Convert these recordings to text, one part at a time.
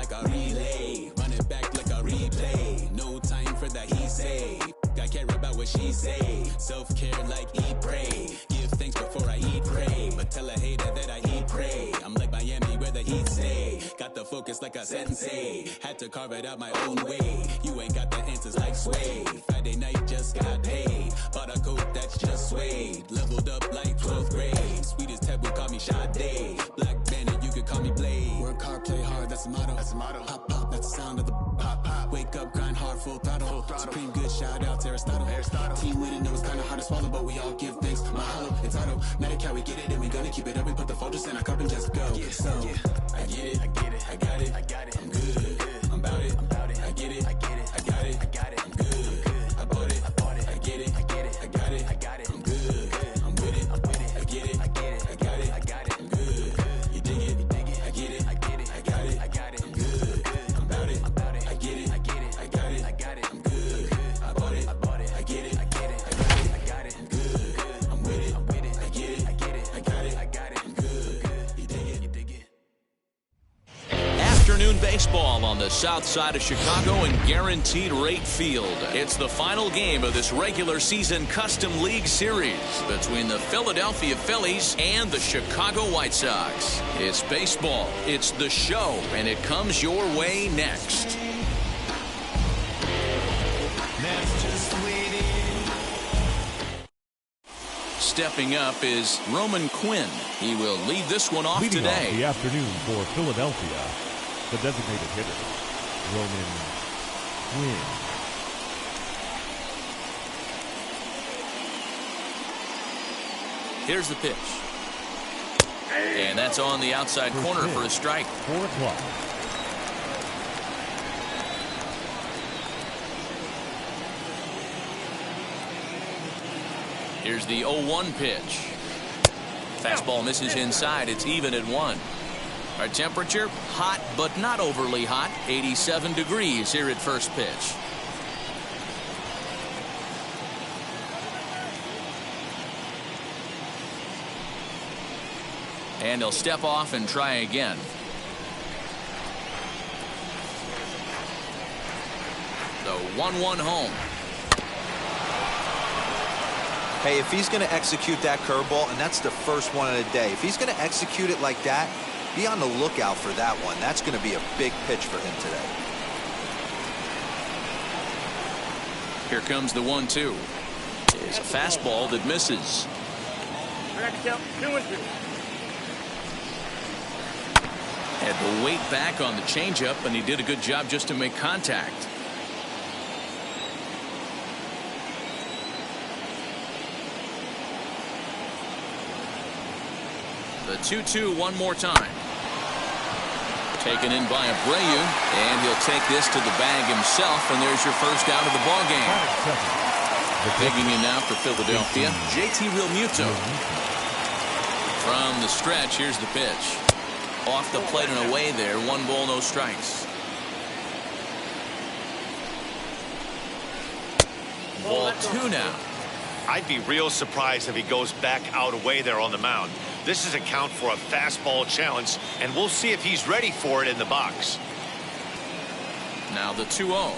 like a relay. Run it back like a replay. No time for that he say. I care about what she say. Self-care like eat, pray. Give thanks before I eat, pray. But tell a hater that I eat, pray. I'm like Miami where the heat stay. Got the focus like a sensei. Had to carve it out my own way. You ain't got the answers like Sway. Friday night just got paid. Bought a coat that's just suede. Leveled up like 12th grade. Sweetest taboo, call me Sade. Black Bandit, you could call me Blade. Work hard, play hard, that's the motto. That's the motto. Pop, pop, that's the sound of the pop, pop. Wake up, grind hard, full throttle. Supreme good, shout out to Aristotle. Team winning, it was kinda hard to swallow, but we all give thanks. Mahalo, it's auto. Medic, we get it, and we gonna keep it up. We put the focus in our cup and just go. Yeah, so, I get it, I get it, I got it, I got it, I'm good, I'm about it, I get it, I get it, I got it, I got it, I'm good, I bought it, I get it, I get it, I got it, I got it, I'm good, I'm with it, I get it, I get it, I got it, I got it, I'm good, you dig it, I get it, I get it, I got it, I got it, I'm good, I'm about it, I get it, I get it, I got it, I got it, I'm good, I bought it, I get it, I get it, I got it, I got it, I'm good, I'm with it, I get it, I get it, I got it, I got it, I'm good, you dig it. Afternoon baseball on the south side of Chicago and Guaranteed Rate Field. It's the final game of this regular season Custom League Series between the Philadelphia Phillies and the Chicago White Sox. It's baseball, it's the show, and it comes your way next. Stepping up is Roman Quinn. He will lead this one off Leading today. Off the afternoon for Philadelphia, the designated hitter, Roman Quinn. Here's the pitch. And that's on the outside corner for a strike. 4 o'clock. Here's the 0-1 pitch. Fastball misses inside. It's even at 1. Our temperature, hot but not overly hot. 87 degrees here at first pitch. And he'll step off and try again. The 1-1 home. Hey, if he's going to execute that curveball, and that's the first one of the day, if he's going to execute it like that, be on the lookout for that one. That's going to be a big pitch for him today. Here comes the 1-2. It's a fastball that misses. Had to wait back on the changeup, and he did a good job just to make contact. The 2-2 one more time. Taken in by Abreu, and he'll take this to the bag himself, and there's your first out of the ball game. Digging in now for Philadelphia, JT Realmuto. From the stretch, here's the pitch. Off the plate and away there. 1 ball, no strikes. Ball 2 now. I'd be real surprised if he goes back out away there on the mound. This is a count for a fastball challenge, and we'll see if he's ready for it in the box. Now the 2-0.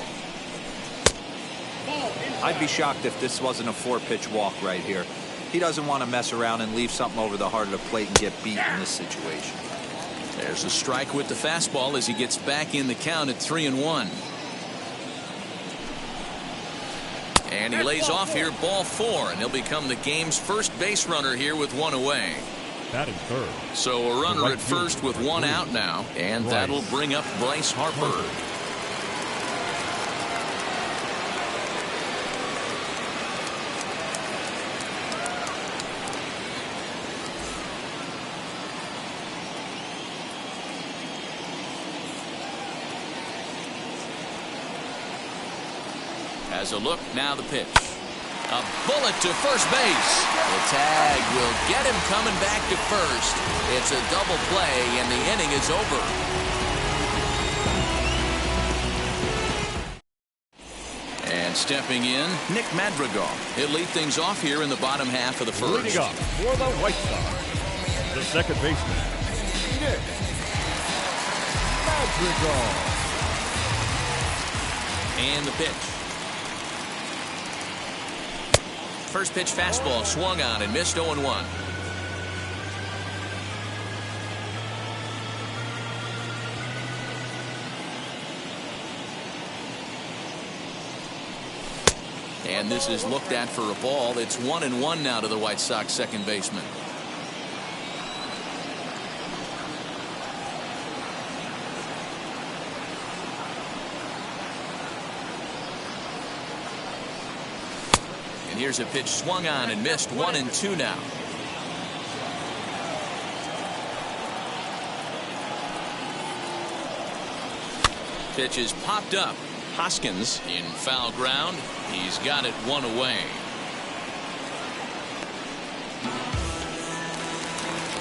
I'd be shocked if this wasn't a 4-pitch walk right here. He doesn't want to mess around and leave something over the heart of the plate and get beat in this situation. There's a strike with the fastball as he gets back in the count at 3-1. And he lays off here, ball 4, and he'll become the game's first base runner here with 1 away. Batting third. So a runner at first with 1 out now, and that'll bring up Bryce Harper. As a look, now the pitch. A bullet to first base. The tag will get him coming back to first. It's a double play, and the inning is over. And stepping in, Nick Madrigal. He'll lead things off here in the bottom half of the first. Leading up for the White Sox, the second baseman, Nick Madrigal. Madrigal. And the pitch. First pitch fastball swung on and missed 0-1. And this is looked at for a ball. It's 1-1 now to the White Sox second baseman. And here's a pitch swung on and missed. 1-2 now. Pitch is popped up. Hoskins in foul ground. He's got it one away.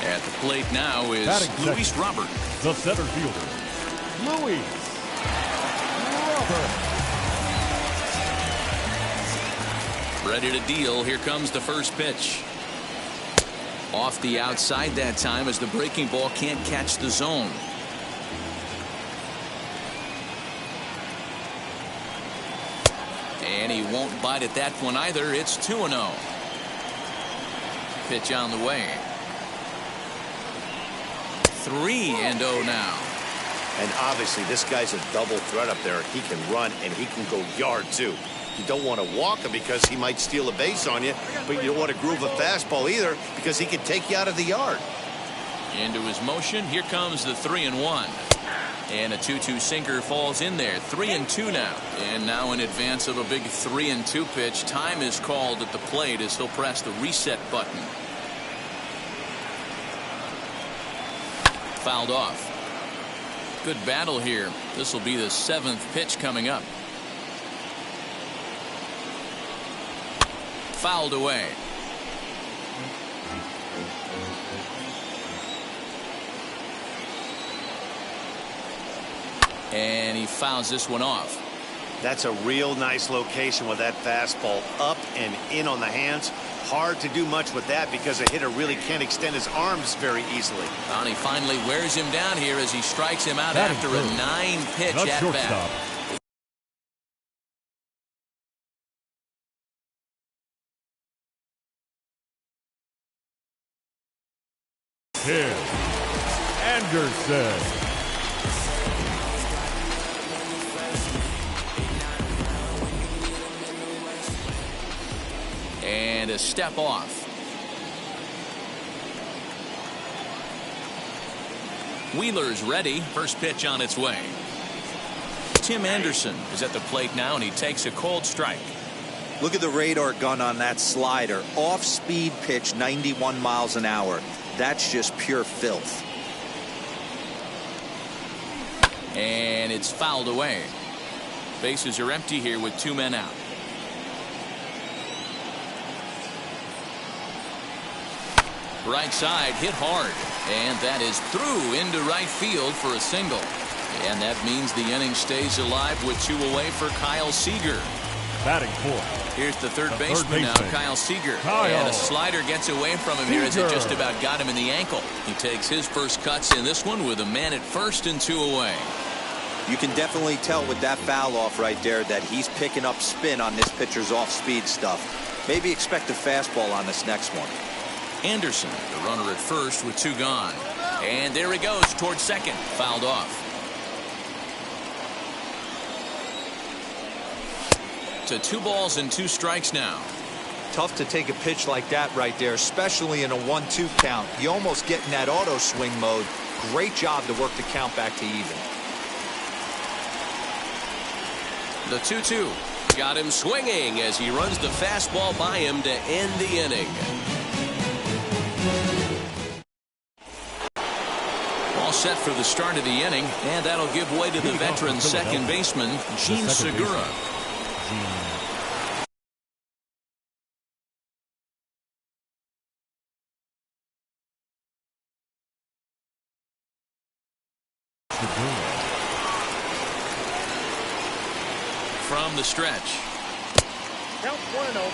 At the plate now is Luis Robert. The center fielder, Luis Robert. Ready to deal. Here comes the first pitch. Off the outside that time as the breaking ball can't catch the zone. And he won't bite at that one either. It's 2-0. Pitch on the way. 3-0 now. And obviously this guy's a double threat up there. He can run and he can go yard too. You don't want to walk him because he might steal a base on you, but you don't want to groove a fastball either because he can take you out of the yard. Into his motion. Here comes the 3-1. And a 2-2 sinker falls in there. 3-2 now. And now in advance of a big 3-2 pitch, time is called at the plate as he'll press the reset button. Fouled off. Good battle here. This will be the 7th pitch coming up. Fouled away. And he fouls this one off. That's a real nice location with that fastball up and in on the hands. Hard to do much with that because a hitter really can't extend his arms very easily. And he finally wears him down here as he strikes him out after a 9-pitch at bat. Tim Anderson. And a step off. Wheeler's ready. First pitch on its way. Tim Anderson is at the plate now, and he takes a cold strike. Look at the radar gun on that slider. Off-speed pitch, 91 miles an hour. That's just pure filth. And it's fouled away. Bases are empty here with 2 men out. Right side hit hard, and that is through into right field for a single. And that means the inning stays alive with 2 away for Kyle Seager. Batting fourth. Here's the third baseman now, Kyle Seager. Kyle. And a slider gets away from him here as it just about got him in the ankle. He takes his first cuts in this one with a man at first and 2 away. You can definitely tell with that foul off right there that he's picking up spin on this pitcher's off-speed stuff. Maybe expect a fastball on this next one. Anderson, the runner at first with 2 gone. And there he goes towards second. Fouled off. To 2 balls and 2 strikes now. Tough to take a pitch like that right there, especially in a 1-2 count. You almost get in that auto swing mode. Great job to work the count back to even. The 2-2. Got him swinging as he runs the fastball by him to end the inning. All set for the start of the inning, and that'll give way to the veteran second baseman, Gene Segura. From the stretch. Count 1-0.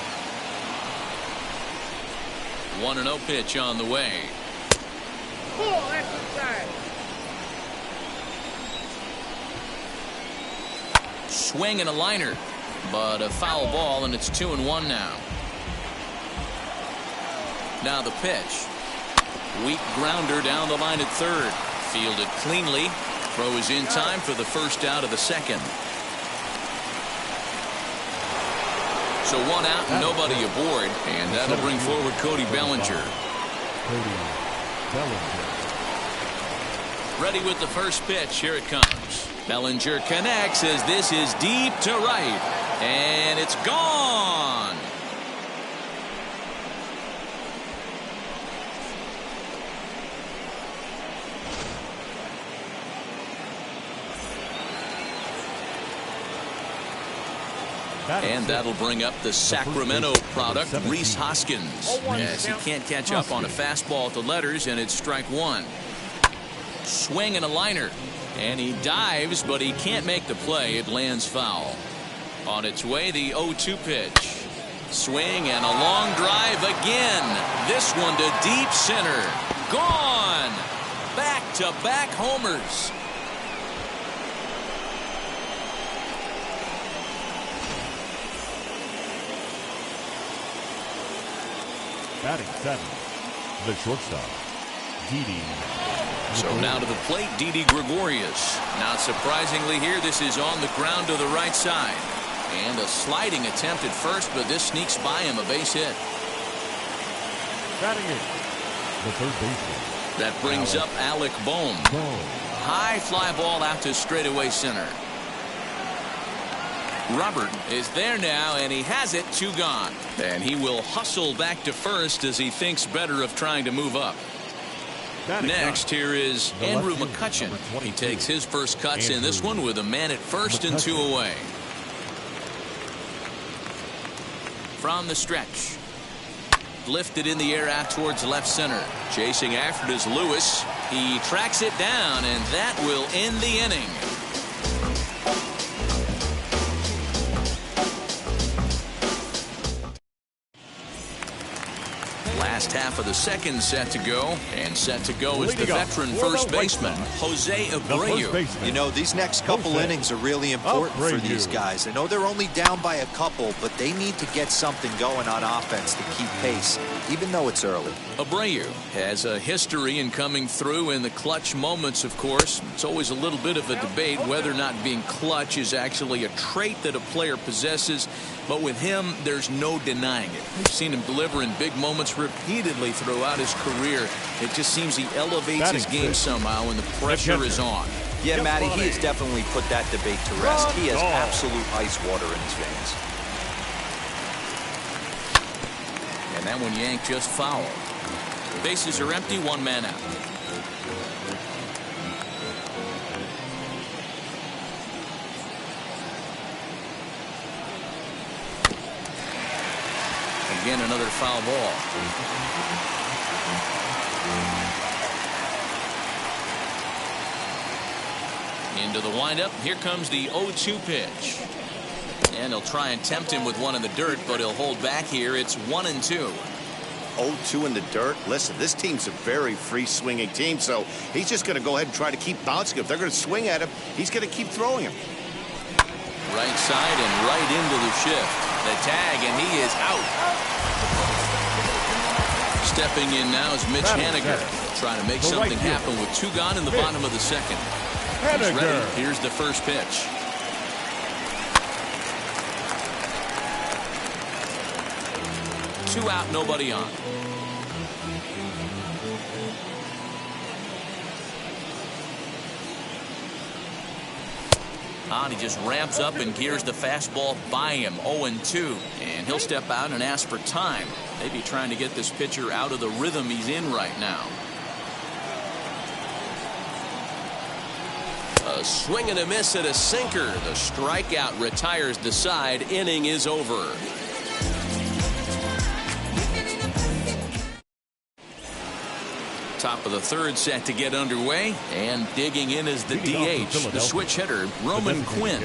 1-0 pitch on the way. Full exercise. Swing and a liner, but a foul ball, and it's 2-1 now. Now the pitch. Weak grounder down the line at third. Fielded cleanly. Throw is in time for the first out of the second. So one out and nobody aboard, and that'll bring forward Cody Bellinger. Ready with the first pitch. Here it comes. Bellinger connects as this is deep to right, and it's gone. And that'll bring up the Sacramento product, Rhys Hoskins. Yes, he can't catch up on a fastball at the letters, and it's strike one. Swing and a liner. And he dives, but he can't make the play. It lands foul. On its way, the 0-2 pitch. Swing and a long drive again. This one to deep center. Gone. Back-to-back homers. Batting 7, the shortstop, Didi. So now to the plate, Didi Gregorius. Not surprisingly here, this is on the ground to the right side. And a sliding attempt at first, but this sneaks by him, a base hit. Batting 8, the third baseman. That brings up Alec Bohm. High fly ball out to straightaway center. Robert is there now, and he has it, 2 gone. And he will hustle back to first as he thinks better of trying to move up. Next, here is Andrew McCutchen. He takes his first cuts in this one with a man at first and 2 away. From the stretch. Lifted in the air out towards left center. Chasing after it is Lewis. He tracks it down, and that will end the inning. Last half of the second set to go, and set to go is the veteran first baseman, Jose Abreu. You know, these next couple innings are really important for these guys. I know they're only down by a couple, but they need to get something going on offense to keep pace, even though it's early. Abreu has a history in coming through in the clutch moments, of course. It's always a little bit of a debate whether or not being clutch is actually a trait that a player possesses. But with him, there's no denying it. We've seen him deliver in big moments repeatedly throughout his career. It just seems he elevates his game somehow when the pressure is on. Yeah, Matty, he has definitely put that debate to rest. He has absolute ice water in his veins. And that one yanked just foul. Bases are empty, 1 man out. Again, another foul ball. Into the windup. Here comes the 0-2 pitch. And he'll try and tempt him with one in the dirt, but he'll hold back here. It's 1-2. 0-2 in the dirt. Listen, this team's a very free swinging team, so he's just going to go ahead and try to keep bouncing. If they're going to swing at him, he's going to keep throwing him. Right side and right into the shift. The tag, and he is out. Stepping in now is Mitch Haniger, trying to make something happen with 2 gone in the bottom of the second. He's ready. Here's the first pitch. Two out, nobody on. He just ramps up and gears the fastball by him. 0-2. And he'll step out and ask for time. Maybe trying to get this pitcher out of the rhythm he's in right now. A swing and a miss at a sinker. The strikeout retires the side. Inning is over. Top of the third set to get underway, and digging in is the DH, the switch hitter, Roman Quinn.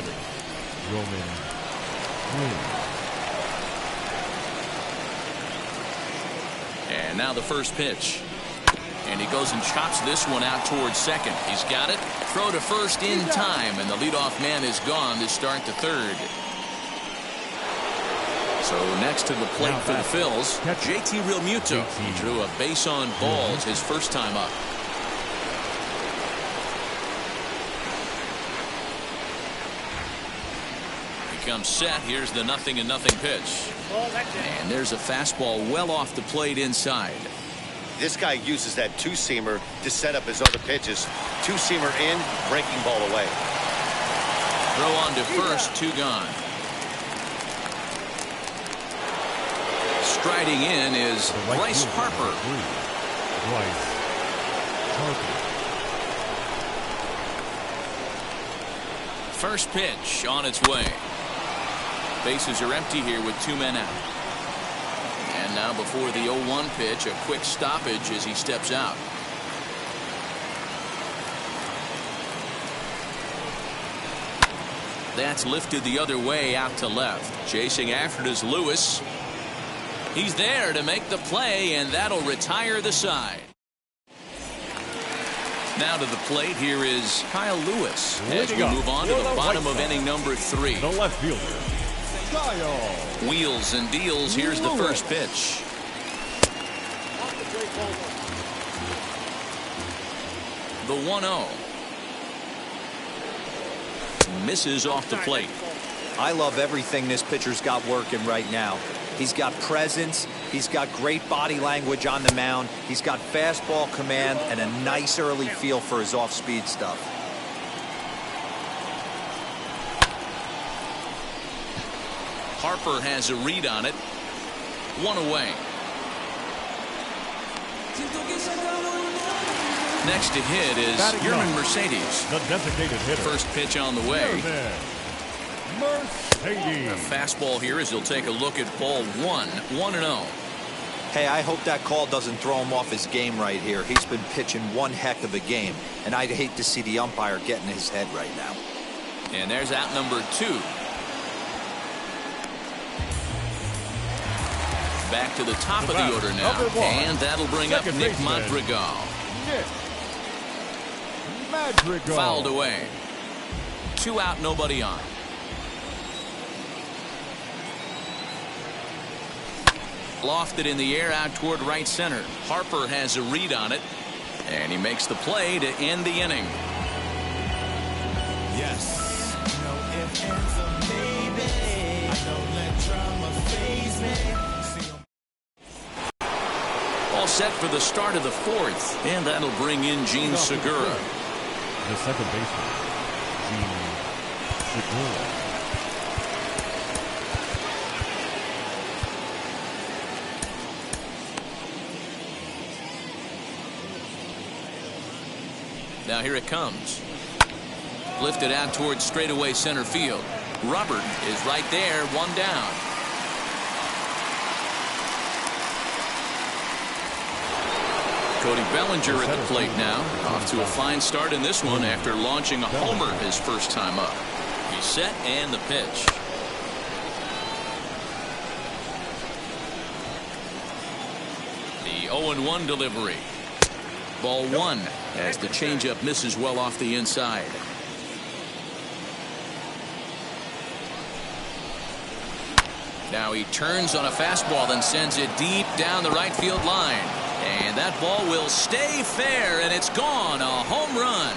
And now the first pitch. And he goes and chops this one out towards second. He's got it. Throw to first in time, and the leadoff man is gone to start the third. So next to the plate for the Phils, JT Realmuto. He drew a base on balls his first time up. He comes set. Here's the 0-0 pitch. And there's a fastball well off the plate inside. This guy uses that two-seamer to set up his other pitches. Two-seamer in, breaking ball away. Throw on to first, 2 gone. Striding in is Bryce Harper. First pitch on its way. Bases are empty here with 2 men out. And now before the 0-1 pitch, a quick stoppage as he steps out. That's lifted the other way out to left. Chasing after it is Lewis. He's there to make the play, and that'll retire the side. Now to the plate, here is Kyle Lewis as we move on to the bottom of inning number 3. The left fielder, Kyle. Wheels and deals. Here's the first pitch. The 1-0. Misses off the plate. I love everything this pitcher's got working right now. He's got presence. He's got great body language on the mound. He's got fastball command and a nice early feel for his off-speed stuff. Harper has a read on it. 1 away. Next to hit is Yerman Mercedes. The designated hitter. First pitch on the way. Mercedes. A fastball here as he'll take a look at ball 1. 1-0. Hey, I hope that call doesn't throw him off his game right here. He's been pitching one heck of a game, and I'd hate to see the umpire get in his head right now. And there's out number 2. Back to the top of the order now, and that'll bring up Nick Madrigal. Fouled away. 2 out, nobody on. Lofted in the air out toward right center. Harper has a read on it, and he makes the play to end the inning. Yes. No ifs, ands, or maybe. I don't let drama faze me. All set for the start of the 4th, and that'll bring in Gene Segura. The second baseman, Gene Segura. Now here it comes. Lifted out towards straightaway center field. Robert is right there, 1 down. Cody Bellinger at the plate now. Off to a fine start in this one after launching a homer his first time up. He's set and the pitch. The 0-1 delivery. Ball 1 as the changeup misses well off the inside. Now he turns on a fastball and sends it deep down the right field line. And that ball will stay fair, and it's gone. A home run.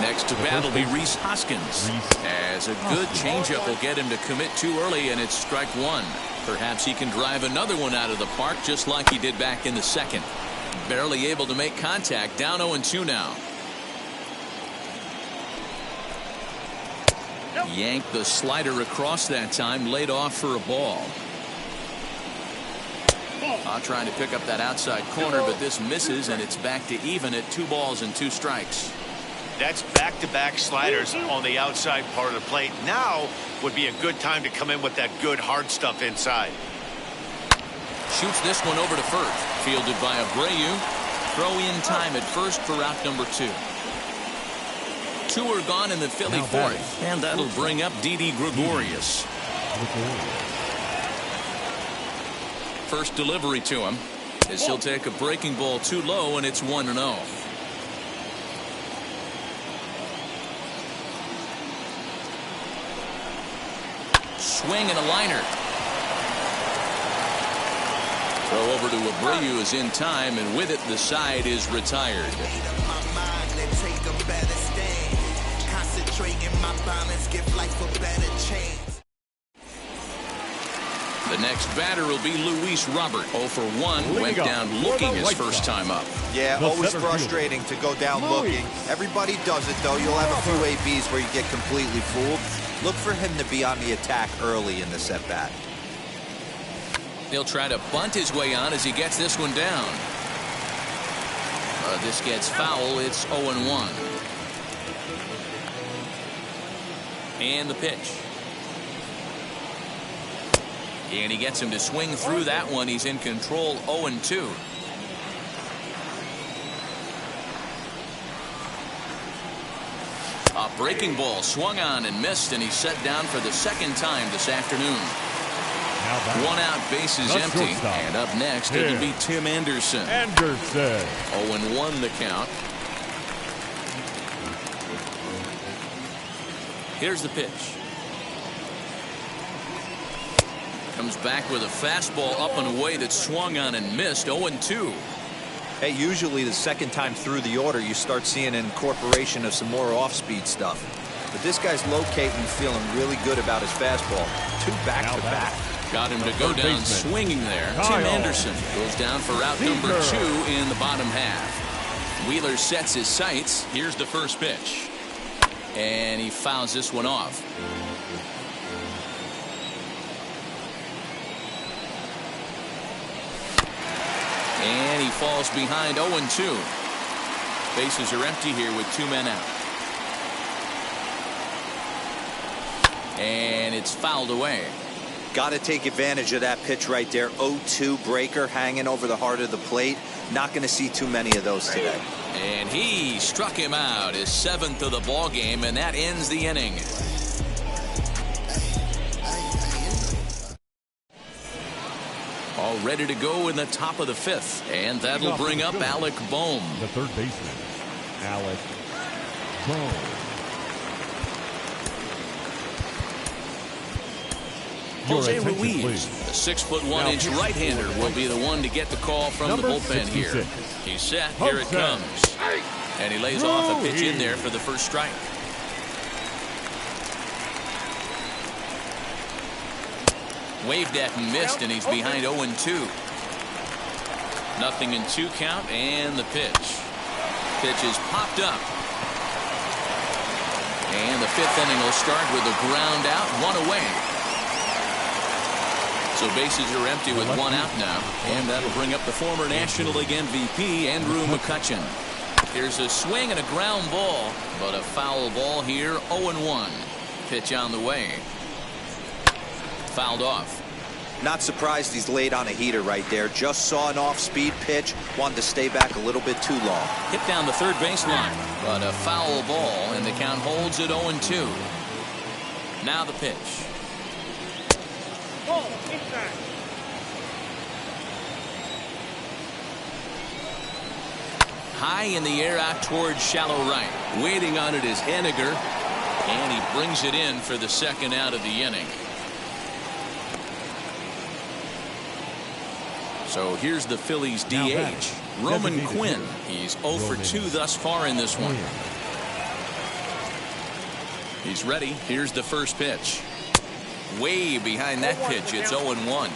Next to bat will be Rhys Hoskins. As a good changeup will get him to commit too early, and it's strike 1. Perhaps he can drive another one out of the park just like he did back in the second. Barely able to make contact. Down 0-2 now. Yanked the slider across that time, laid off for a ball. Trying to pick up that outside corner, but this misses, and it's back to even at 2 balls and 2 strikes. That's back-to-back sliders on the outside part of the plate. Now would be a good time to come in with that good hard stuff inside. Shoots this one over to first. Fielded by Abreu. Throw in time at first for out number 2. 2 are gone in the Philly fourth, and that'll bring up Didi Gregorius. First delivery to him as he'll take a breaking ball too low, and it's 1-0. Swing and a liner. Throw over to Abreu is in time, and with it the side is retired. The next batter will be Luis Robert. 0 for 1, went down looking his first time up. Yeah, always frustrating to go down looking. Everybody does it, though. You'll have a few ABs where you get completely fooled. Look for him to be on the attack early in the at-bat. He'll try to bunt his way on as he gets this one down. This gets foul. It's 0-1. And the pitch. And he gets him to swing through that one. He's in control. 0-2. A breaking ball swung on and missed, and he's set down for the second time this afternoon. One out, bases empty, and up next it'll be Tim Anderson. 0-1 the count. Here's the pitch. Comes back with a fastball up and away that swung on and missed. 0-2. Hey, usually the second time through the order you start seeing an incorporation of some more off-speed stuff. But this guy's locating, feeling really good about his fastball. 2 back-to-back. Got him to go down swinging there. Tim Anderson goes down for out number 2 in the bottom half. Wheeler sets his sights. Here's the first pitch. And he fouls this one off. And he falls behind. 0-2. Bases are empty here with 2 men out. And it's fouled away. Got to take advantage of that pitch right there. 0-2 breaker hanging over the heart of the plate. Not going to see too many of those today. And he struck him out, his 7th of the ball game, and that ends the inning. All ready to go in the top of the 5th, and that'll bring up Alec Bohm. The third baseman, Alec Bohm. Jose Ruiz, the 6'1" right-hander, will be the one to get the call from the bullpen here. He's set. Here it comes. And he lays off a pitch in there for the first strike. Waved at and missed, and he's behind 0-2. Nothing in 2 count, and the pitch. Pitch is popped up. And the 5th inning will start with a ground out, 1 away. So bases are empty with 1 out now. And that'll bring up the former National League MVP, Andrew McCutchen. Here's a swing and a ground ball, but a foul ball here. 0-1. Pitch on the way. Fouled off. Not surprised he's laid on a heater right there. Just saw an off-speed pitch. Wanted to stay back a little bit too long. Hit down the third baseline, but a foul ball, and the count holds at 0-2. Now the pitch. High in the air out towards shallow right. Waiting on it is Henniger, and he brings it in for the 2nd out of the inning. So here's the Phillies DH, Roman Quinn. He's 0 for 2 thus far in this one. He's ready. Here's the first pitch. Way behind that pitch. It's 0-1.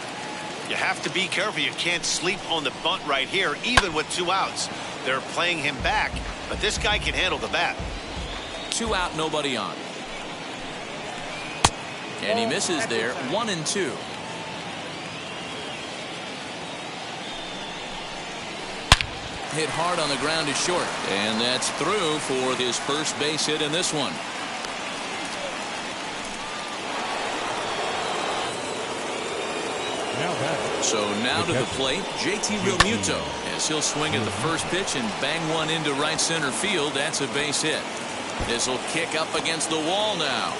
You have to be careful. You can't sleep on the bunt right here, even with 2 outs. They're playing him back, but this guy can handle the bat. 2 out, nobody on. And he misses there. 1-2. Hit hard on the ground is short, and that's through for his first base hit in this one. So now to the plate, JT Realmuto, as he'll swing at the first pitch and bang one into right center field. That's a base hit. This will kick up against the wall now.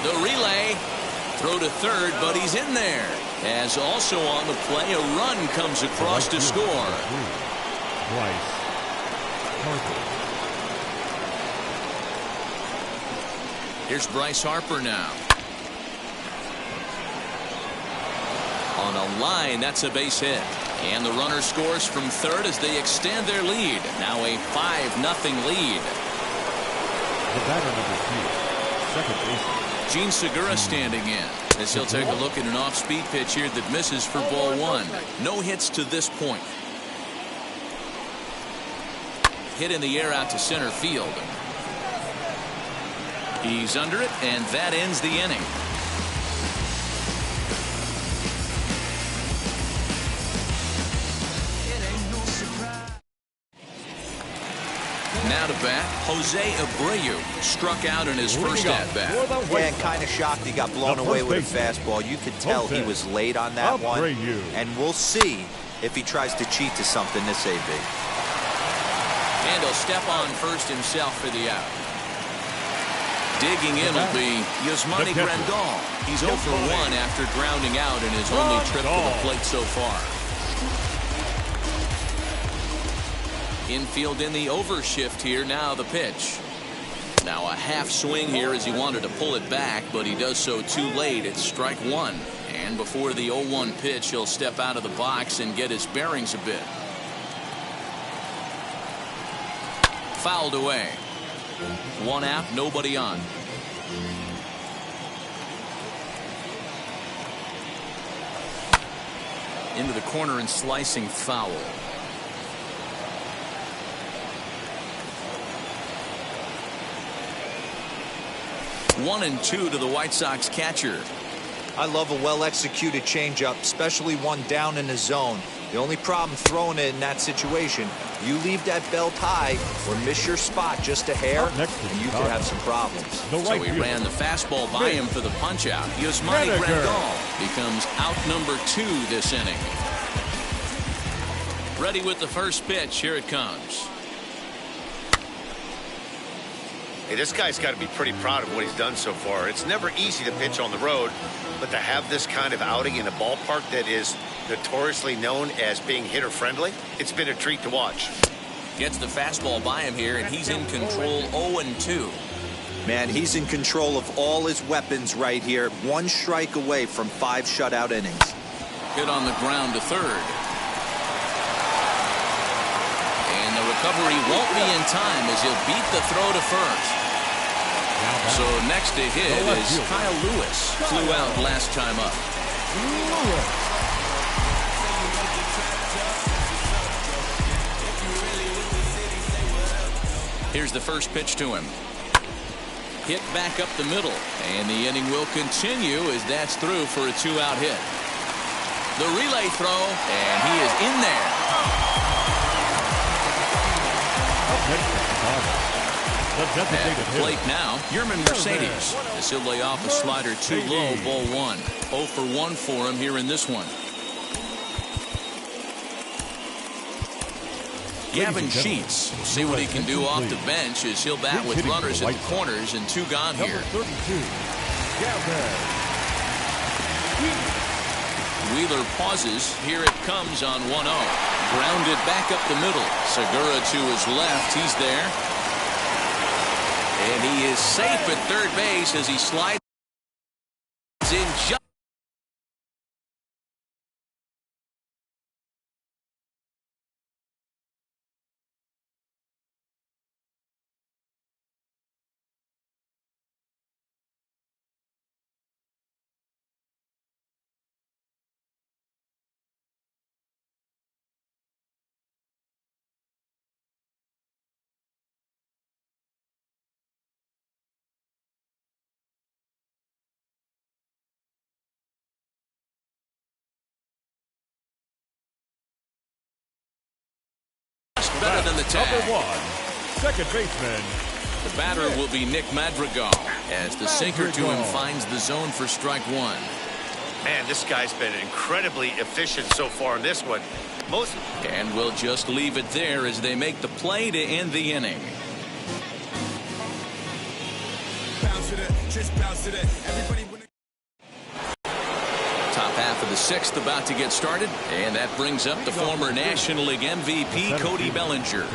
The relay. Throw to third, but he's in there. As also on the play, a run comes across to score. Bryce Harper. Here's Bryce Harper now. On a line, that's a base hit. And the runner scores from third as they extend their lead. Now a 5-0 lead. The batter number 2, second baseman Gene Segura standing in as he'll take a look at an off-speed pitch here that misses for ball 1. No hits to this point. Hit in the air out to center field. He's under it, and that ends the inning. Now to bat, Jose Abreu struck out in his first at-bat. Yeah, and kind of shocked he got blown away with a fastball. You could tell he was late on that one. And we'll see if he tries to cheat to something this AB. And he'll step on first himself for the out. Digging in will be Yasmani Grandal. He's 0 for 1 after grounding out in his only trip to the plate so far. Infield in the overshift here. Now the pitch. Now a half swing here as he wanted to pull it back, but he does so too late. It's strike 1. And before the 0-1 pitch, he'll step out of the box and get his bearings a bit. Fouled away. 1 out, nobody on. Into the corner and slicing foul. 1-2 to the White Sox catcher. I love a well-executed changeup, especially one down in the zone. The only problem throwing it in that situation, you leave that belt high or miss your spot just a hair, and you could have some problems. So he ran the fastball by him for the punch-out. Yasmani Grandal becomes out number 2 this inning. Ready with the first pitch. Here it comes. Hey, this guy's got to be pretty proud of what he's done so far. It's never easy to pitch on the road, but to have this kind of outing in a ballpark that is notoriously known as being hitter-friendly, it's been a treat to watch. Gets the fastball by him here, and he's in control 0-2. Man, he's in control of all his weapons right here. 1 strike away from 5 shutout innings. Hit on the ground to third. And the recovery won't be in time as he'll beat the throw to first. So next to hit is Kyle Lewis. Flew out last time up. Here's the first pitch to him. Hit back up the middle. And the inning will continue as that's through for a 2-out hit. The relay throw, and he is in there. At the plate now, Yerman Mercedes. As he'll lay off a slider too low, ball 1. 0 for 1 for him here in this one. Gavin Sheets will see what he can do off the bench as he'll bat with runners at the corners and 2 gone here. Wheeler pauses. Here it comes on 1-0. Grounded back up the middle. Segura to his left. He's there. And he is safe at third base as he slides in just. Better than the tag. Number 1, second baseman. The batter will be Nick Madrigal as the sinker to him finds the zone for strike 1. Man, this guy's been incredibly efficient so far in this one. And we'll just leave it there as they make the play to end the inning. Top half of the sixth about to get started, and that brings up the former National League MVP Cody Bellinger.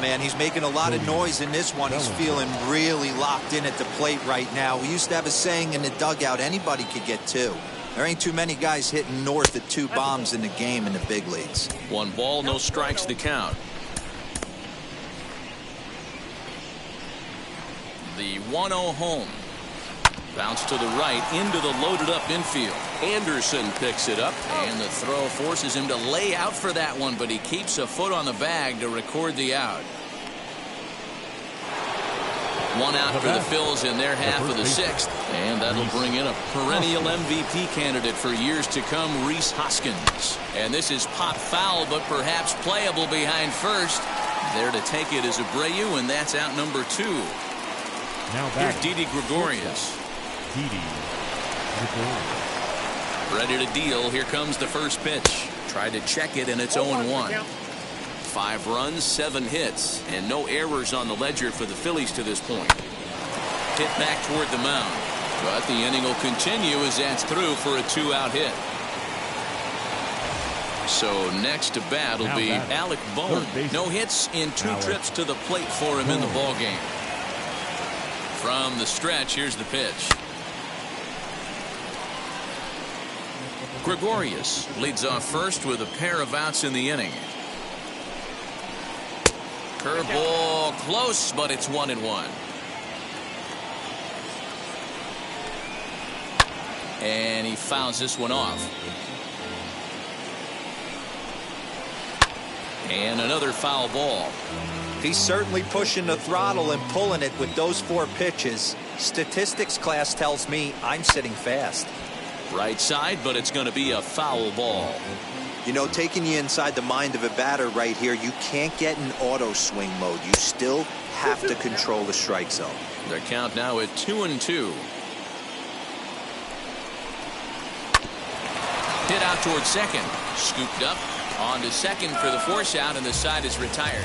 Man, he's making a lot of noise in this one. He's feeling really locked in at the plate right now. We used to have a saying in the dugout, anybody could get two. There ain't too many guys hitting north of 2 bombs in the game in the big leagues. 1 ball, no strikes to count. The 1-0 home. Bounce to the right into the loaded up infield. Anderson picks it up, and the throw forces him to lay out for that one, but he keeps a foot on the bag to record the out. 1 out for the Phillies in their half of the sixth, and that'll bring in a perennial MVP candidate for years to come, Rhys Hoskins. And this is pop foul, but perhaps playable behind first. There to take it is Abreu, and that's out number 2. Now here's Didi Gregorius. Ready to deal. Here comes the first pitch. Tried to check it, and it's 0-1. 5 runs, 7 hits, and no errors on the ledger for the Phillies to this point. Hit back toward the mound, but the inning will continue as that's through for a 2-out hit. So next to bat will be Alec Bohm. No hits in 2 trips to the plate for him in the ball game. From the stretch, here's the pitch. Gregorius leads off first with a pair of outs in the inning. Curveball close, but it's 1-1. And he fouls this one off. And another foul ball. He's certainly pushing the throttle and pulling it with those 4 pitches. Statistics class tells me I'm sitting fast. Right side, but it's going to be a foul ball. You know, taking you inside the mind of a batter right here, you can't get in auto swing mode. You still have to control the strike zone. Their count now at 2-2. Hit out towards second. Scooped up. On to second for the force out, and the side is retired.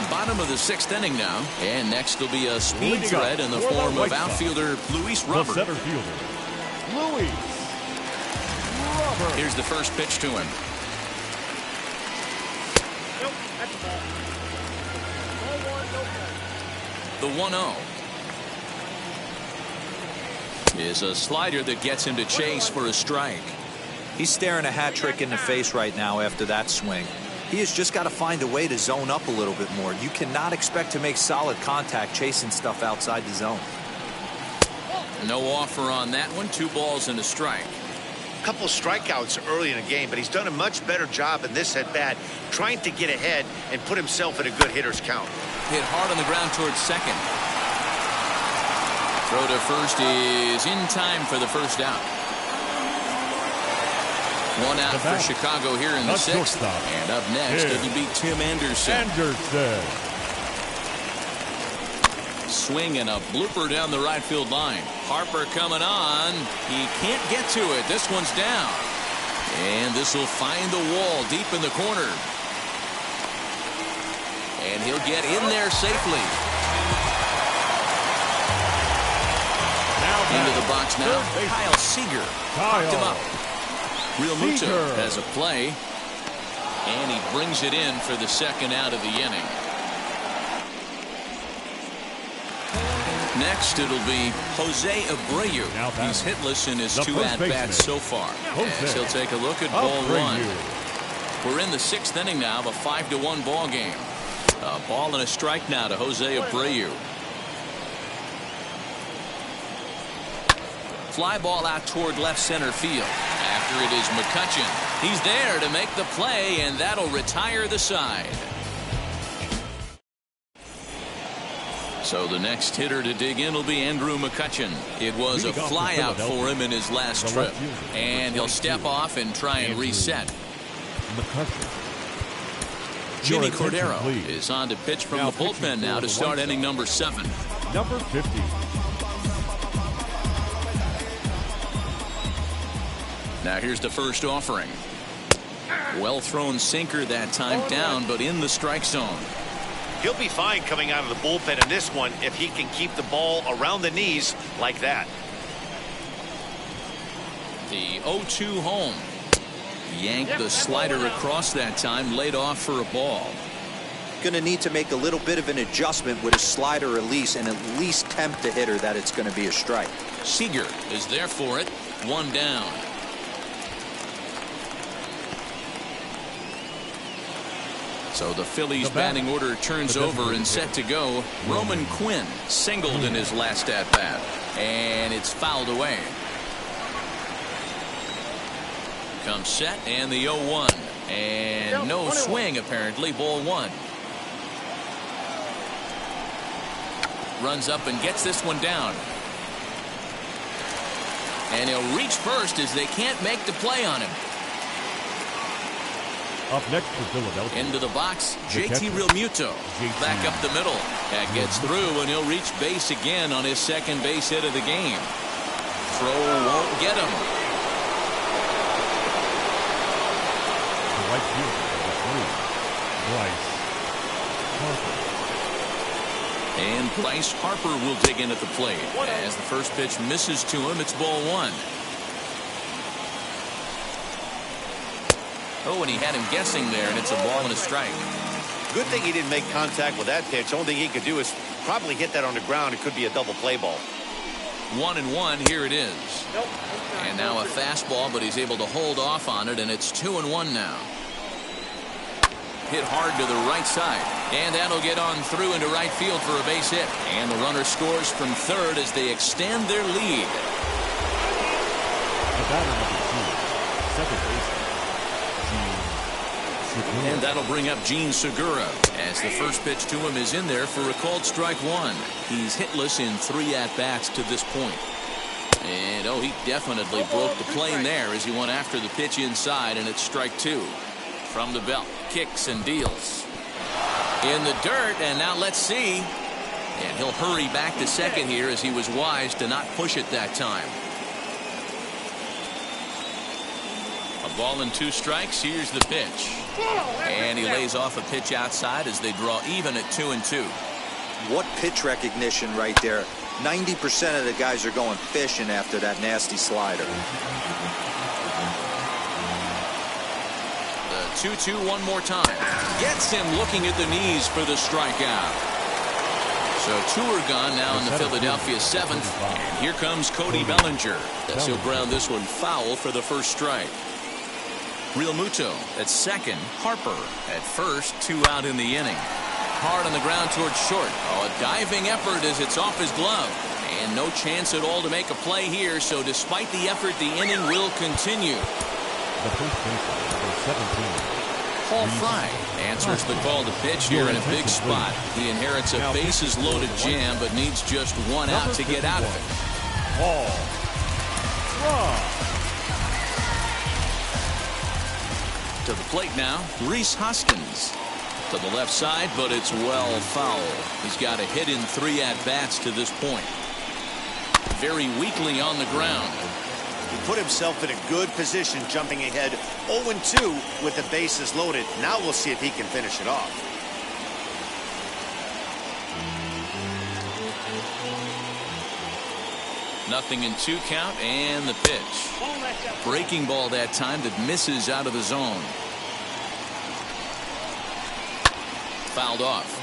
Bottom of the 6th inning now, and next will be a speed threat in the form of outfielder Luis Robert. Center fielder, Luis Robert. Here's the first pitch to him. Nope, that's a ball. 1-1, The 1-0 is a slider that gets him to chase for a strike. He's staring a hat trick in the face right now after that swing. He has just got to find a way to zone up a little bit more. You cannot expect to make solid contact chasing stuff outside the zone. No offer on that one. 2 balls and a strike. A couple strikeouts early in the game, but he's done a much better job in this at bat trying to get ahead and put himself in a good hitter's count. Hit hard on the ground towards second. Throw to first is in time for the first out. 1 out for Chicago here in the 6th. And up next, it'll be Tim Anderson. Swing and a blooper down the right field line. Harper coming on. He can't get to it. This one's down. And this will find the wall deep in the corner. And he'll get in there safely. Into the box now. Kyle Seager popped him up. Real Muto has a play, and he brings it in for the 2nd out of the inning. Next, it'll be Jose Abreu. He's hitless in his 2 at-bats so far. As he'll take a look at ball 1. We're in the 6th inning now of a 5-1 ball game. A ball and a strike now to Jose Abreu. Fly ball out toward left center field. After it is McCutchen. He's there to make the play, and that'll retire the side. So the next hitter to dig in will be Andrew McCutchen. It was a flyout for him in his last trip. And he'll step off and try and reset. Jimmy Cordero is on to pitch from the bullpen now to start inning number 7. Number 50. Now here's the first offering. Well thrown sinker that time, down but in the strike zone. He'll be fine coming out of the bullpen in this one if he can keep the ball around the knees like that. The 0-2 home. Yanked the slider across that time, laid off for a ball. Going to need to make a little bit of an adjustment with his slider release and at least tempt the hitter that it's going to be a strike. Seager is there for it. One down. So the Phillies batting order turns over and set to go. Roman Quinn singled in his last at bat, and it's fouled away. Comes set and the 0-1, and no swing apparently. Ball one. Runs up and gets this one down. And he'll reach first as they can't make the play on him. Up next for Philadelphia. Into the box, JT Realmuto. Back up the middle. That gets through, and he'll reach base again on his second base hit of the game. Throw won't get him. The right fielder, number 3, Bryce Harper. And Bryce Harper will dig in at the plate. As the first pitch misses to him, it's ball one. Oh, and he had him guessing there, and it's a ball and a strike. Good thing he didn't make contact with that pitch. Only thing he could do is probably hit that on the ground. It could be a double play ball. 1-1, here it is. And now a fastball, but he's able to hold off on it, and it's 2-1 now. Hit hard to the right side, and that'll get on through into right field for a base hit. And the runner scores from third as they extend their lead. The batter number 2, second baseman, Gene. And that'll bring up Gene Segura as the first pitch to him is in there for a called strike one. He's hitless in 3 at-bats to this point. And oh, he definitely broke the plane there as he went after the pitch inside, and it's strike 2. From the belt, kicks and deals. In the dirt, and now let's see. And he'll hurry back to second here as he was wise to not push it that time. A ball and 2 strikes. Here's the pitch. And he lays off a pitch outside as they draw even at 2-2. What pitch recognition right there. 90% of the guys are going fishing after that nasty slider. 2-2 one more time. Gets him looking at the knees for the strikeout. So 2 are gone now in the Philadelphia 7th. And here comes Cody Bellinger. As he'll ground this one foul for the first strike. Realmuto at second. Harper at first. 2 out in the inning. Hard on the ground towards short. Oh, a diving effort as it's off his glove. And no chance at all to make a play here. So despite the effort, the inning will continue. The first baseman, number 17. Paul Fry answers the call to pitch here in a big spot. He inherits a bases-loaded jam, but needs just 1 out to get out of it. Paul Fry. To the plate now, Rhys Hoskins. To the left side, but it's well foul. He's got a hit in 3 at-bats to this point. Very weakly on the ground. He put himself in a good position, jumping ahead 0-2 with the bases loaded. Now we'll see if he can finish it off. Nothing in 2 count, and the pitch. Breaking ball that time that misses out of the zone. Fouled off.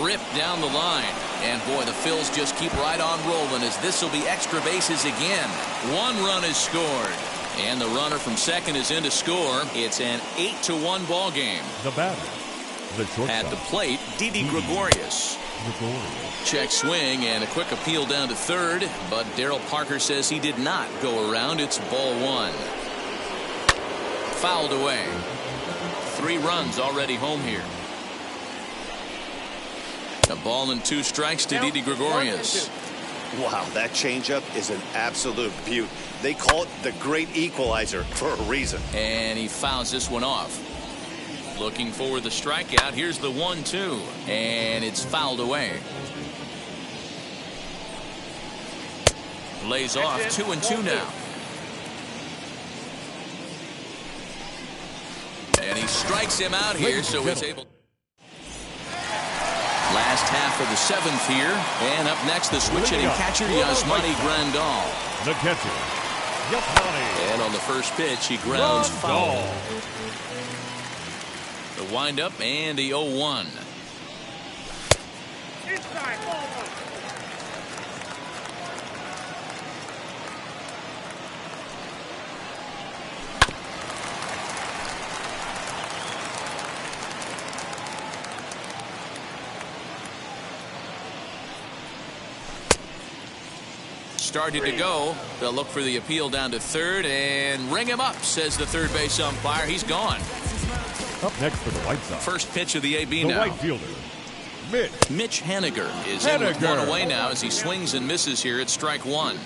Ripped down the line. And boy, the Phils just keep right on rolling as this will be extra bases again. 1 run is scored. And the runner from second is in to score. It's an 8-1 ball game. The batter, the shortstop. At the plate, Didi Gregorius. Check swing and a quick appeal down to third. But Darryl Parker says he did not go around. It's ball 1. Fouled away. 3 runs already home here. A ball and 2 strikes to Didi Gregorius. Wow, that changeup is an absolute beaut. They call it the great equalizer for a reason. And he fouls this one off. Looking for the strikeout. Here's the 1-2. And it's fouled away. Lays off 2-2 now. And he strikes him out here, so he's able. Last half of the 7th here. And up next, the switch hitting catcher, Yasmani Grandal. The catcher, Yasmani. And on the first pitch, he grounds foul. The windup and the 0-1. Inside, ball one. Started to go. They'll look for the appeal down to third and ring him up, says the third base umpire. He's gone. Up next for the White Sox. First pitch of the AB the now. right fielder, Mitch Haniger is in with one away now as he swings and misses here at strike one.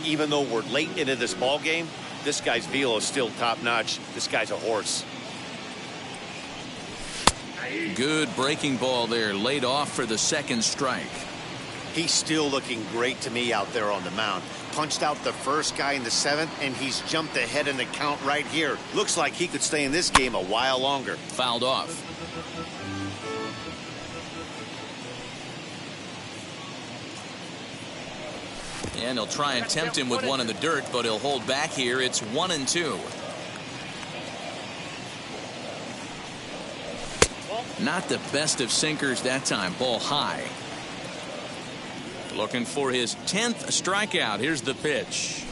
Even though we're late into this ball game, this guy's velo is still top notch. This guy's a horse. Good breaking ball there, laid off for the second strike. He's still looking great to me out there on the mound. Punched out the first guy in the 7th, and he's jumped ahead in the count right here. Looks like he could stay in this game a while longer. Fouled off. And he'll try and tempt him with one in the dirt, but he'll hold back here. It's 1-2. Not the best of sinkers that time. Ball high. Looking for his 10th strikeout. Here's the pitch.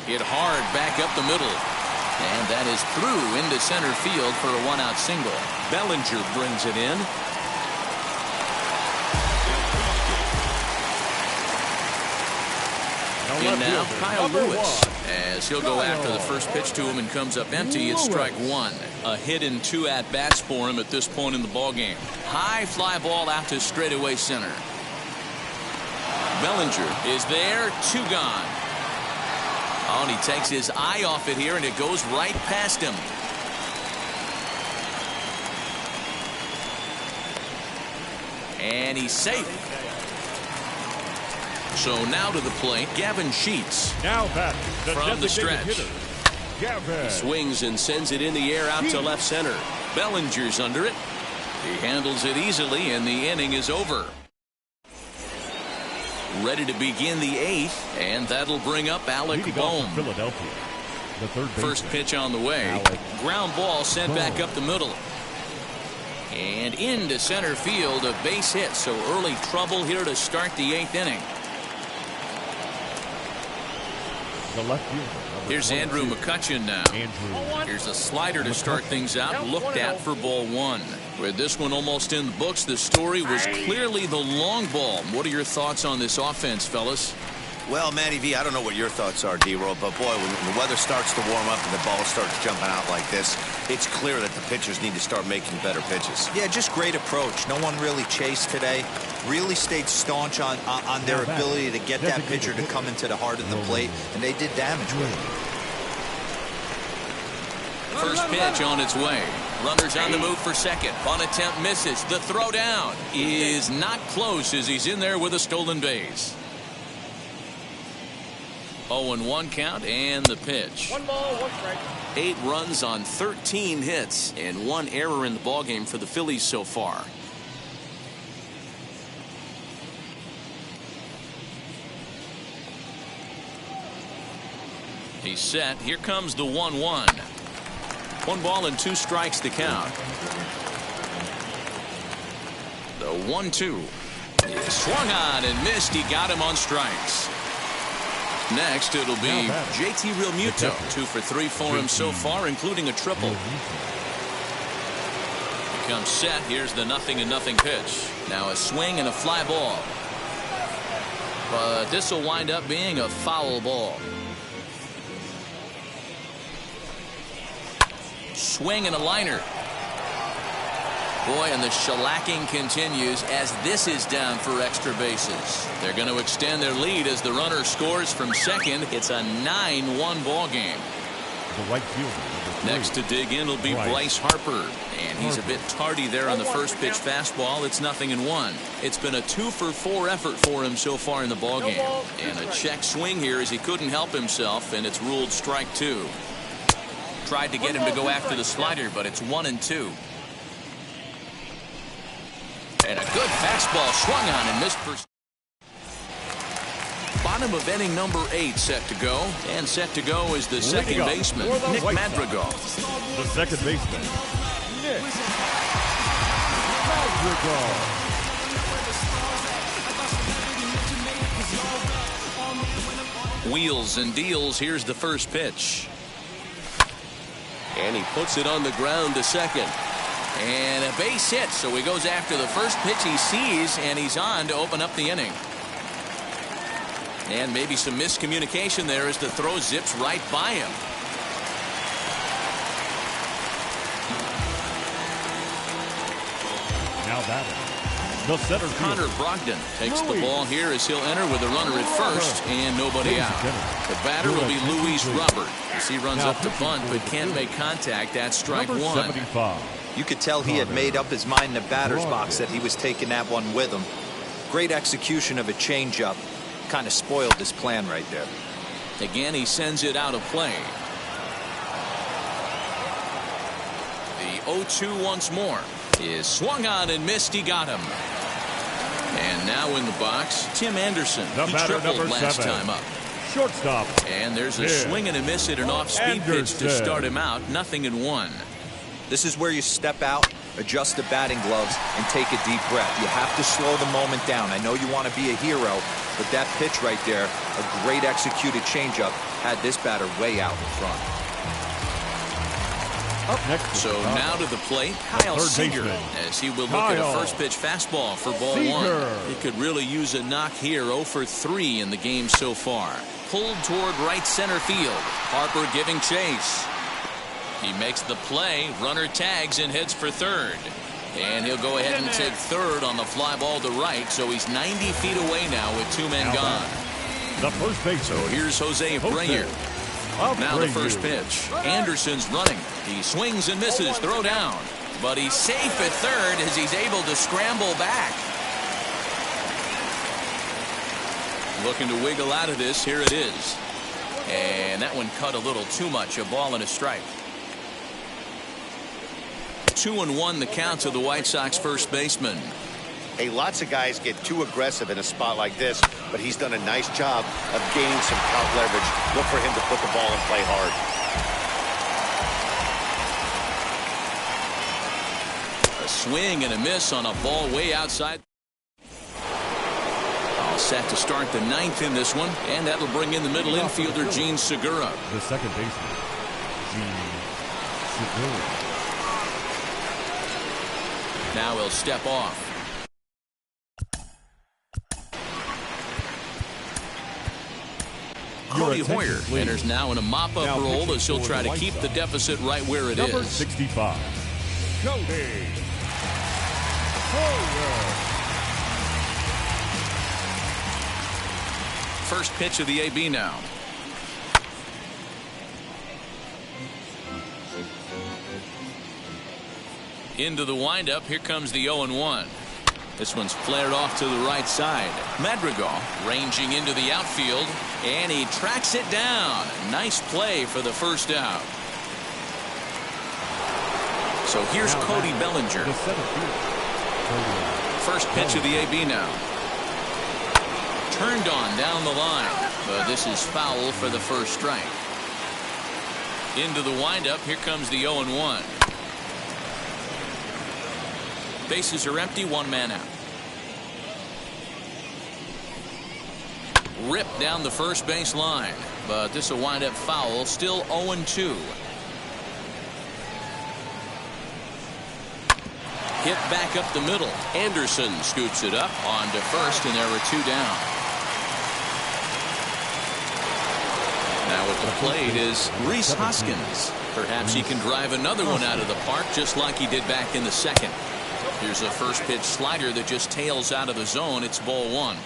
Hit hard back up the middle. And that is through into center field for a one-out single. Bellinger brings it in. In now, Kyle Lewis, as he'll go after the first pitch to him and comes up empty. It's strike one. A hit and 2 at-bats for him at this point in the ballgame. High fly ball out to straightaway center. Bellinger is there, 2 gone. Oh, and he takes his eye off it here, and it goes right past him. And he's safe. So now to the plate, Gavin Sheets. Now batting, the from the stretch. Hitter, Gavin. He swings and sends it in the air out to left center. Bellinger's under it. He handles it easily, and the inning is over. Ready to begin the 8th, and that'll bring up Alec Bohm. Philadelphia, the third baseman. First pitch on the way. Alec Ground ball sent Bohm. back up the middle. And into center field, a base hit. So early trouble here to start the 8th inning. The left fielder. Here's Andrew McCutcheon now. Here's a slider to start things out, looked at for ball one. With this one almost in the books, the story was clearly the long ball. What are your thoughts on this offense, fellas? Well, Matty V, I don't know what your thoughts are, D-Roll, but boy, when the weather starts to warm up and the ball starts jumping out like this, it's clear that the pitchers need to start making better pitches. Yeah, just great approach. No one really chased today. Really stayed staunch on their ability to get that pitcher to come into the heart of the plate, and they did damage with it. First pitch on its way. Runners on the move for second. Bunt attempt misses. The throw down is not close as he's in there with a stolen base. 0-1 count and the pitch. 1 ball, 1 strike. 8 runs on 13 hits and 1 error in the ballgame for the Phillies so far. He's set. Here comes the 1-1. 1 ball and 2 strikes to count. The 1-2 is swung on and missed. He got him on strikes. Next, it'll be JT Realmuto. 2 for 3 for him so far, including a triple. Becomes set. Here's the 0-0 pitch. Now a swing and a fly ball. But this will wind up being a foul ball. Swing and a liner. Boy, and the shellacking continues as this is down for extra bases. They're going to extend their lead as the runner scores from second. It's a 9-1 ball game. The right fielder. Next to dig in will be Bryce Harper. And he's a bit tardy there on the first pitch fastball. It's 0-1. It's been a 2-for-4 effort for him so far in the ballgame. And a check swing here as he couldn't help himself, and it's ruled strike 2. Tried to get him to go after the slider, but it's 1-2. And a good fastball swung on and missed for... Bottom of inning number 8 set to go. And set to go is the second baseman, Nick Madrigal. The second baseman, Nick Madrigal. Wheels and deals. Here's the first pitch. And he puts it on the ground to second. And a base hit, so he goes after the first pitch he sees, and he's on to open up the inning. And maybe some miscommunication there as the throw zips right by him. Now batting, the center fielder, Connor Brogdon takes the ball here as he'll enter with a runner at first and nobody out. The batter will be Luis Robert as he runs up to bunt but can't make contact. That's strike 1. 75. You could tell he had made up his mind in the batter's box that he was taking that one with him. Great execution of a changeup. Kind of spoiled his plan right there. Again, he sends it out of play. The 0-2 once more is swung on and missed. He got him. And now in the box, Tim Anderson. He tripled last time up. Shortstop. And there's a swing and a miss at an off-speed pitch to start him out. 0-1. This is where you step out, adjust the batting gloves, and take a deep breath. You have to slow the moment down. I know you want to be a hero, but that pitch right there, a great executed changeup, had this batter way out in front. Up next. So now to the plate, Kyle Seager, as he will look at a first pitch fastball for ball 1. He could really use a knock here. 0 for 3 in the game so far. Pulled toward right center field. Harper giving chase. He makes the play, runner tags and heads for third. And he'll go ahead and take third on the fly ball to right, so he's 90 feet away now with 2 men gone. The first base. So here's Jose Abreu. Now the first pitch. Anderson's running. He swings and misses, throw down. But he's safe at third as he's able to scramble back. Looking to wiggle out of this, here it is. And that one cut a little too much, a ball and a strike. 2-1 the count to the White Sox first baseman. Hey, lots of guys get too aggressive in a spot like this, but he's done a nice job of gaining some count leverage. Look for him to put the ball and play hard. A swing and a miss on a ball way outside. All set to start the 9th in this one, and that'll bring in the middle infielder Gene Segura. The second baseman, Gene Segura. Now he'll step off. Cody Hoyer enters now in a mop-up role as he'll try to keep the deficit right where it is. Number 65, Cody Hoyer. First pitch of the AB now. Into the windup. Here comes the 0-1. This one's flared off to the right side. Madrigal ranging into the outfield, and he tracks it down. Nice play for the first out. So here's Cody Bellinger. First pitch of the AB now. Turned on down the line, but this is foul for the first strike. Into the windup. Here comes the 0-1. Bases are empty, 1 man out. Ripped down the first base line, but this will wind up foul. Still 0-2. Hit back up the middle. Anderson scoops it up onto first, and there are 2 down. Now at the plate is Rhys Hoskins. Perhaps he can drive another one out of the park just like he did back in the second. Here's a first pitch slider that just tails out of the zone. It's ball 1.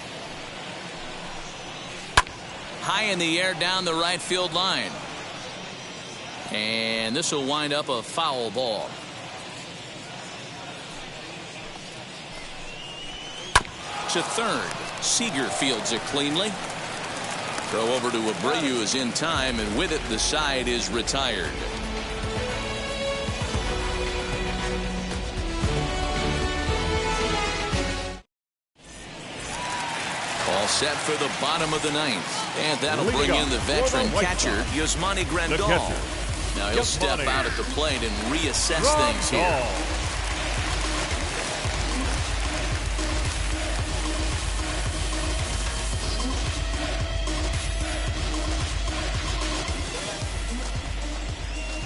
High in the air down the right field line. And this will wind up a foul ball. To third. Seager fields it cleanly. Throw over to Abreu is in time, and with it the side is retired. All set for the bottom of the ninth. And that'll bring in the veteran catcher, Yasmani Grandal. Now he'll step out at the plate and reassess things here.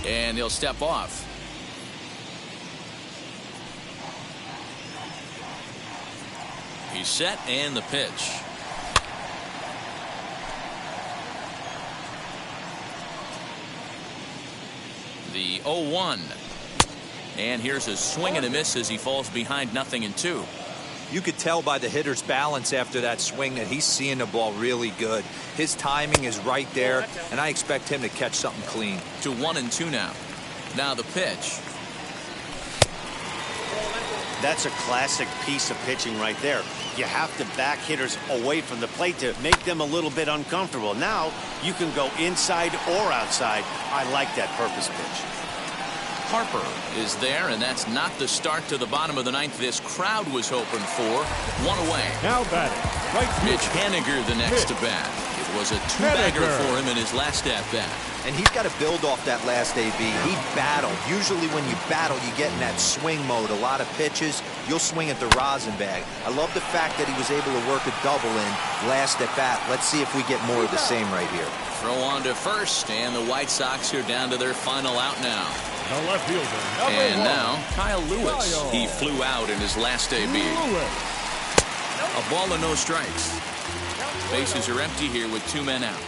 And he'll step off. He's set, and the pitch. The 0-1. And here's a swing and a miss as he falls behind 0-2. You could tell by the hitter's balance after that swing that he's seeing the ball really good. His timing is right there, and I expect him to catch something clean. To 1-2 now. Now the pitch. That's a classic piece of pitching right there. You have to back hitters away from the plate to make them a little bit uncomfortable. Now you can go inside or outside. I like that purpose pitch. Harper is there, and that's not the start to the bottom of the ninth this crowd was hoping for. One away. Now batting. Right Mitch Haniger the next to bat. It was a two-bagger for him in his last at-bat. And he's got to build off that last AB. He battled. Usually when you battle, you get in that swing mode. A lot of pitches, you'll swing at the rosin bag. I love the fact that he was able to work a double in last at bat. Let's see if we get more of the same right here. Throw on to first, and the White Sox are down to their final out now. The left fielder. And now Kyle Lewis. He flew out in his last AB. A ball and no strikes. Bases are empty here with 2 men out.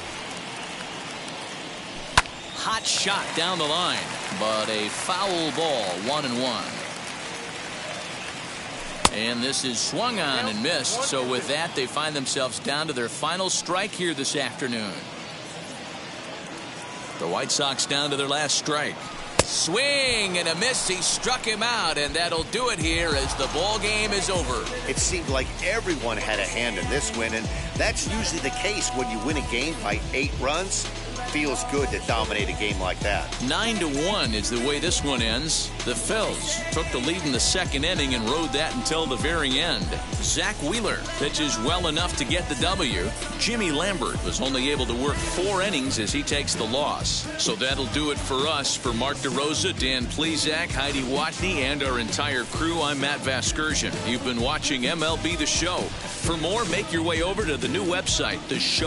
Hot shot down the line, but a foul ball. 1-1. And this is swung on and missed. So with that, they find themselves down to their final strike here this afternoon. The White Sox down to their last strike. Swing and a miss. He struck him out, and that'll do it here as the ball game is over. It seemed like everyone had a hand in this win, and that's usually the case when you win a game by 8 runs. Feels good to dominate a game like that. 9-1 is the way this one ends. The Phillies took the lead in the second inning and rode that until the very end. Zach Wheeler pitches well enough to get the W. Jimmy Lambert was only able to work 4 innings as he takes the loss. So that'll do it for us. For Mark DeRosa, Dan Plesac, Heidi Watney, and our entire crew, I'm Matt Vasgersian. You've been watching MLB The Show. For more, make your way over to the new website, The Show.